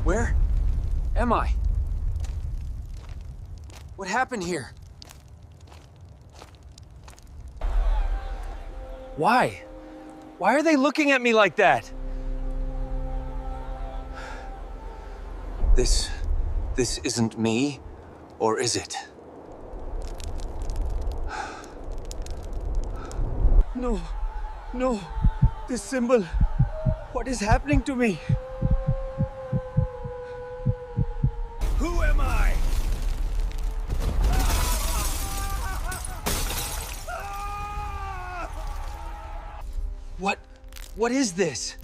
Where am I? What happened here? Why? Why are they looking at me like that? This isn't me, or is it? No, no, this symbol. What is happening to me? Who am I? What is this?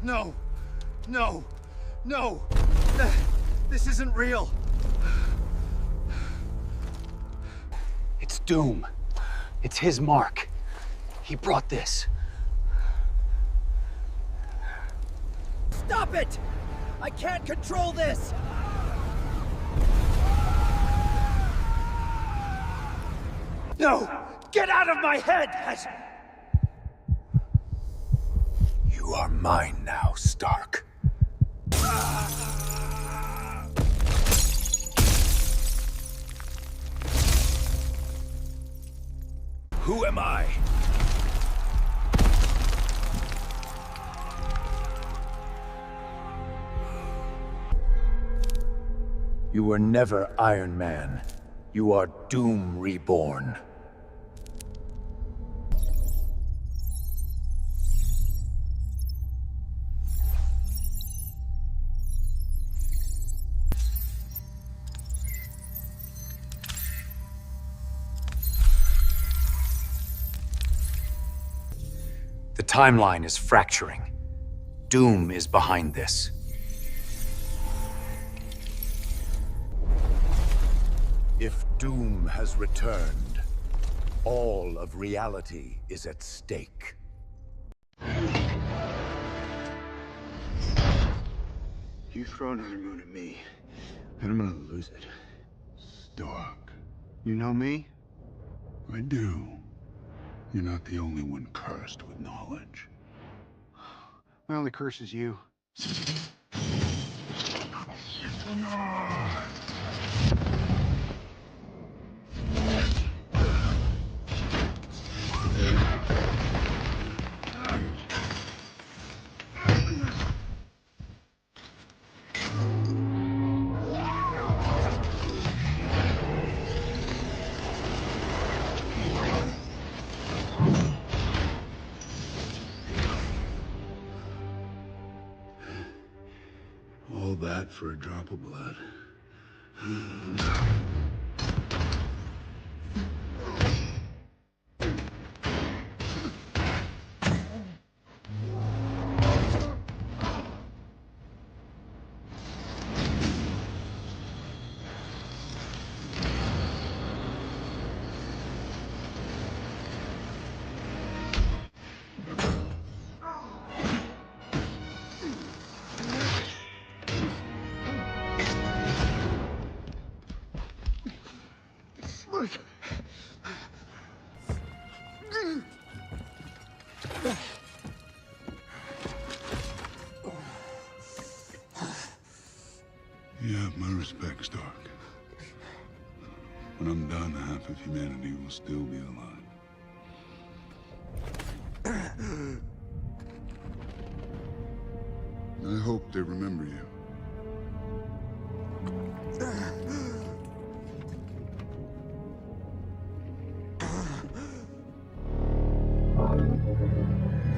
No, no, no, this isn't real. It's Doom. It's his mark. He brought this. Stop it! I can't control this! No! Get out of my head! You are mine now, Stark. Who am I? You were never Iron Man. You are Doom reborn. The timeline is fracturing. Doom is behind this. If Doom has returned, all of reality is at stake. You throw another moon at me, and I'm gonna lose it. Stark. You know me? I do. You're not the only one cursed with knowledge. My only curse is you. All that for a drop of blood. You have my respect, Stark. When I'm done, half of humanity will still be alive. I hope they remember you.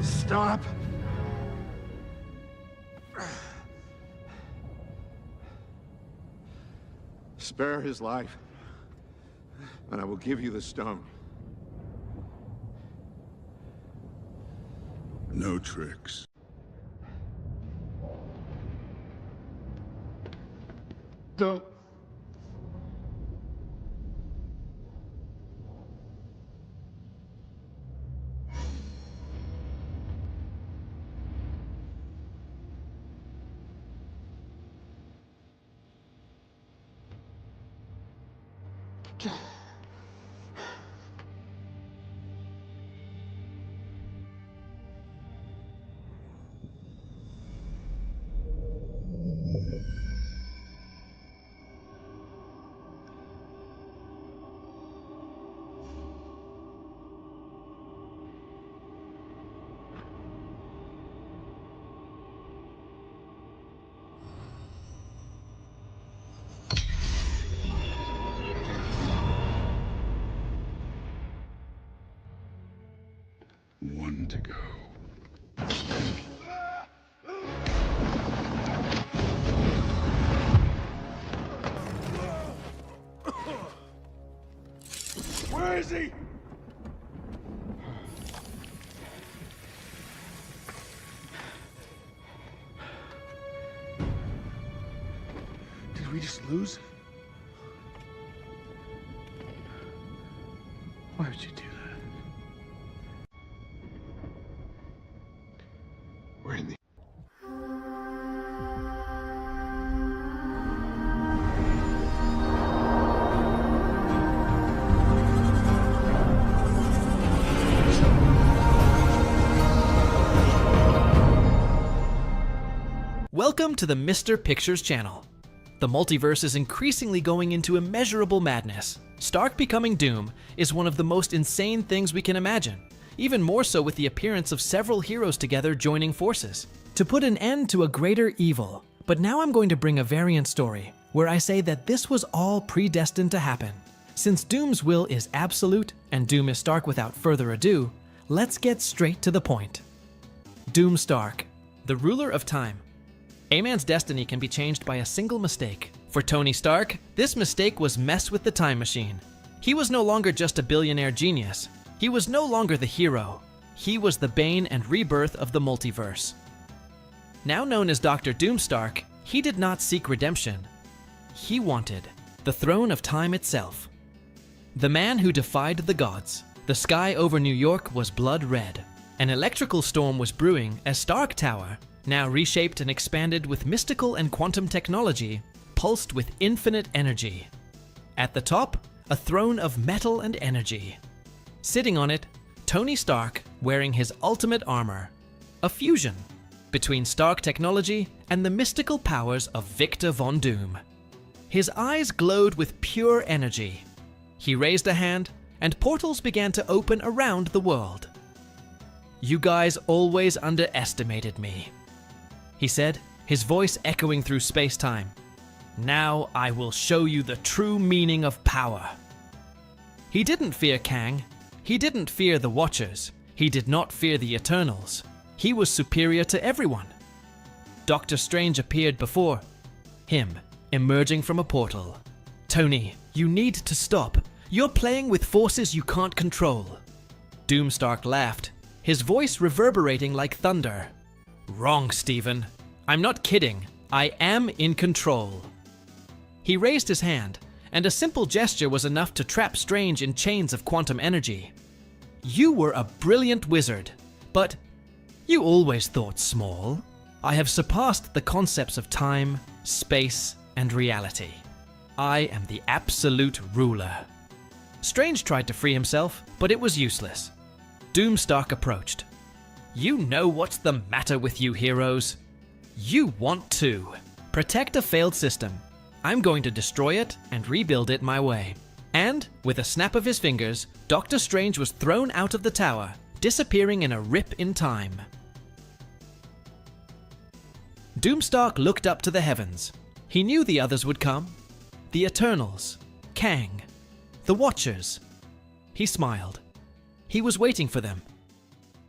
Stop! Spare his life, and I will give you the stone. No tricks. Don't. destined to go. Where is he? Did we just lose? Why would you do that? We're in the... Welcome to the Mr. Pictures channel. The multiverse is increasingly going into immeasurable madness. Stark becoming Doom is one of the most insane things we can imagine, even more so with the appearance of several heroes together joining forces to put an end to a greater evil. But now I'm going to bring a variant story where I say that this was all predestined to happen. Since Doom's will is absolute and Doom is Stark without further ado, let's get straight to the point. Doomstark, the ruler of time. A man's destiny can be changed by a single mistake. For Tony Stark, this mistake was mess with the time machine. He was no longer just a billionaire genius. He was no longer the hero. He was the bane and rebirth of the multiverse. Now known as Dr. Doomstark, he did not seek redemption. He wanted the throne of time itself. The man who defied the gods. The sky over New York was blood red. An electrical storm was brewing as Stark Tower, now reshaped and expanded with mystical and quantum technology, pulsed with infinite energy. At the top, a throne of metal and energy. Sitting on it, Tony Stark wearing his ultimate armor, a fusion between Stark technology and the mystical powers of Victor Von Doom. His eyes glowed with pure energy. He raised a hand, and portals began to open around the world. "You guys always underestimated me," he said, his voice echoing through space-time. "Now I will show you the true meaning of power." He didn't fear Kang. He didn't fear the Watchers. He did not fear the Eternals. He was superior to everyone. Doctor Strange appeared before him, emerging from a portal. "Tony, you need to stop. You're playing with forces you can't control." Doomstark laughed, his voice reverberating like thunder. "Wrong, Stephen. I'm not kidding. I am in control." He raised his hand, and a simple gesture was enough to trap Strange in chains of quantum energy. "You were a brilliant wizard, but you always thought small. I have surpassed the concepts of time, space, and reality. I am the absolute ruler." Strange tried to free himself, but it was useless. Doomstark approached. "You know what's the matter with you heroes? You want to protect a failed system. I'm going to destroy it and rebuild it my way." And, with a snap of his fingers, Doctor Strange was thrown out of the tower, disappearing in a rip in time. Doomstark looked up to the heavens. He knew the others would come. The Eternals, Kang, the Watchers. He smiled. He was waiting for them.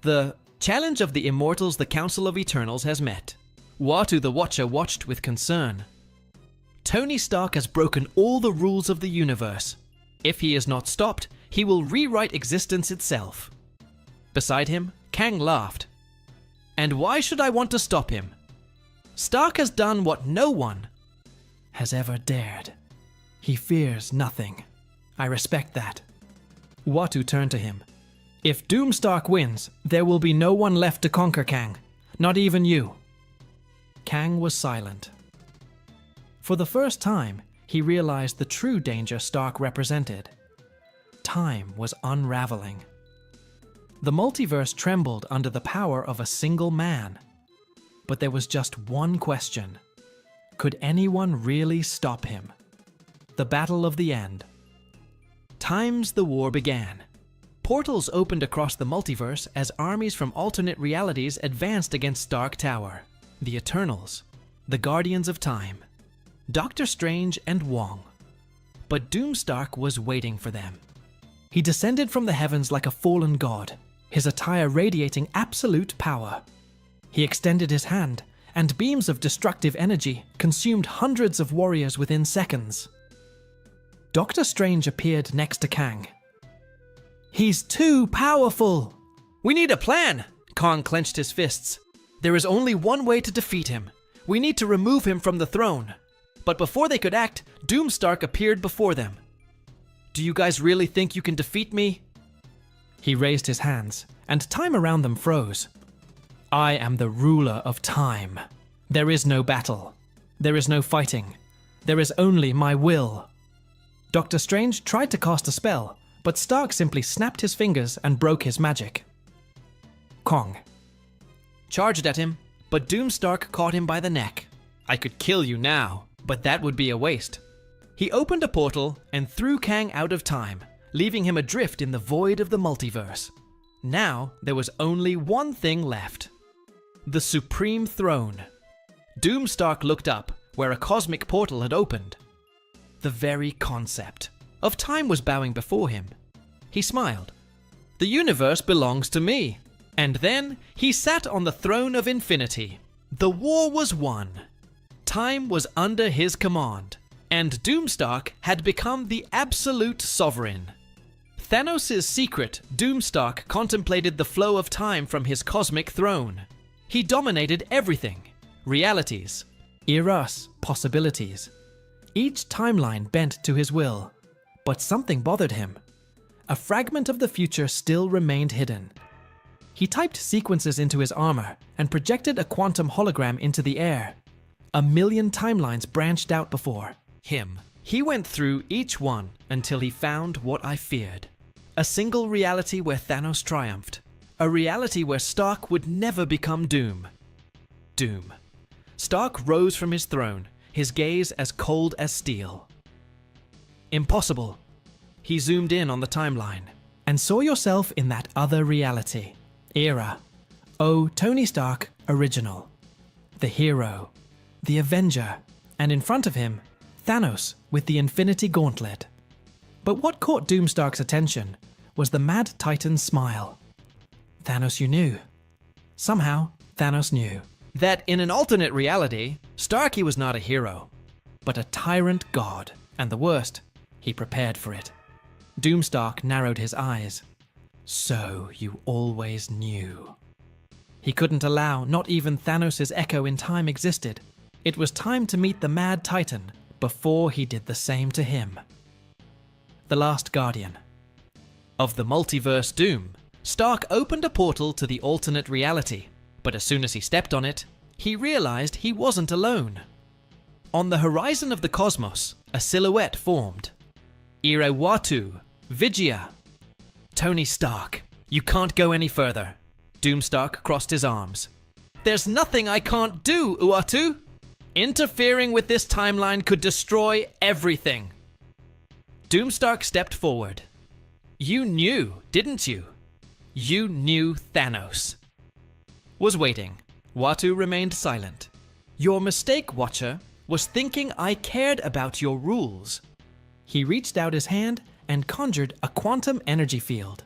The challenge of the immortals the Council of Eternals has met. Uatu the Watcher watched with concern. Tony Stark has broken all the rules of the universe. If he is not stopped, he will rewrite existence itself. Beside him, Kang laughed. "And why should I want to stop him? Stark has done what no one has ever dared. He fears nothing. I respect that." Uatu turned to him. "If Doomstark wins, there will be no one left to conquer Kang, not even you." Kang was silent. For the first time, he realized the true danger Stark represented. Time was unraveling. The multiverse trembled under the power of a single man. But there was just one question. Could anyone really stop him? The battle of the end. The war began. Portals opened across the multiverse as armies from alternate realities advanced against Stark Tower. The Eternals, the Guardians of Time, Doctor Strange and Wong. But Doomstark was waiting for them. He descended from the heavens like a fallen god. his attire radiating absolute power. He extended his hand, and beams of destructive energy consumed hundreds of warriors within seconds. Doctor Strange appeared next to Kang. "He's too powerful!" "We need a plan!" Kang clenched his fists. "There is only one way to defeat him. We need to remove him from the throne." But before they could act, Doomstark appeared before them. "Do you guys really think you can defeat me?" He raised his hands, and time around them froze. "I am the ruler of time. There is no battle. There is no fighting. There is only my will." Doctor Strange tried to cast a spell, but Stark simply snapped his fingers and broke his magic. Kang charged at him, but Doomstark caught him by the neck. "I could kill you now, but that would be a waste." He opened a portal and threw Kang out of time, leaving him adrift in the void of the multiverse. Now there was only one thing left: the Supreme Throne. Doomstark looked up, where a cosmic portal had opened. The very concept of time was bowing before him. He smiled. "The universe belongs to me." And then he sat on the throne of infinity. The war was won. Time was under his command, and Doomstark had become the absolute sovereign. Thanos' secret, Doomstark contemplated the flow of time from his cosmic throne. He dominated everything: realities, eras, possibilities. Each timeline bent to his will, but something bothered him. A fragment of the future still remained hidden. He typed sequences into his armor and projected a quantum hologram into the air. 1,000,000 timelines branched out before him. He went through each one until he found what I feared. A single reality where Thanos triumphed. A reality where Stark would never become Doom. Doom. Stark rose from his throne, his gaze as cold as steel. "Impossible." He zoomed in on the timeline and saw yourself in that other reality. Era. Oh, Tony Stark, original. The hero. The Avenger. And in front of him, Thanos with the Infinity Gauntlet. But what caught Doomstark's attention was the Mad Titan's smile. Thanos, you knew. Somehow, Thanos knew that in an alternate reality, Starky was not a hero, but a tyrant god, and the worst, he prepared for it. Doomstark narrowed his eyes. "So you always knew." He couldn't allow not even Thanos' echo in time existed. It was time to meet the Mad Titan before he did the same to him. The Last Guardian. Of the multiverse Doom, Stark opened a portal to the alternate reality, but as soon as he stepped on it, he realized he wasn't alone. On the horizon of the cosmos, a silhouette formed. Irawatu, Vigia. "Tony Stark, you can't go any further." Doomstark crossed his arms. "There's nothing I can't do, Uatu. Interfering with this timeline could destroy everything." Doomstark stepped forward. "You knew, didn't you? You knew Thanos." Was waiting. Uatu remained silent. "Your mistake, Watcher, was thinking I cared about your rules." He reached out his hand and conjured a quantum energy field.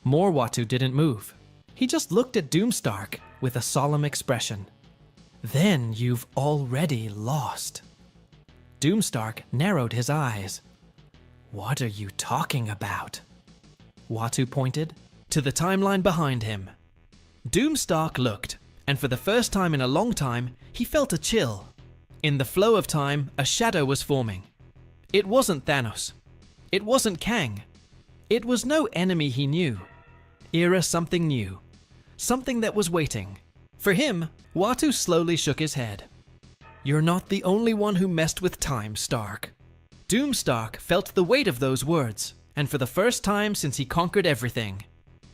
More Uatu didn't move. He just looked at Doomstark with a solemn expression. "Then you've already lost." Doomstark narrowed his eyes. "What are you talking about?" Uatu pointed to the timeline behind him. Doomstark looked, and for the first time in a long time, he felt a chill. In the flow of time, a shadow was forming. It wasn't Thanos. It wasn't Kang. It was no enemy he knew. Era something new. Something that was waiting. For him, Uatu slowly shook his head. "You're not the only one who messed with time, Stark." Doomstark felt the weight of those words, and for the first time since he conquered everything,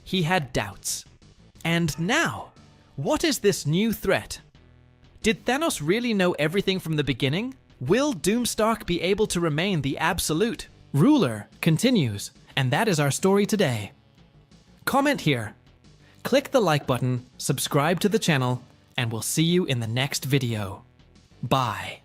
he had doubts. And now, what is this new threat? Did Thanos really know everything from the beginning? Will Doomstark be able to remain the absolute ruler? Continues, and that is our story today. Comment here. Click the like button, subscribe to the channel, and we'll see you in the next video. Bye.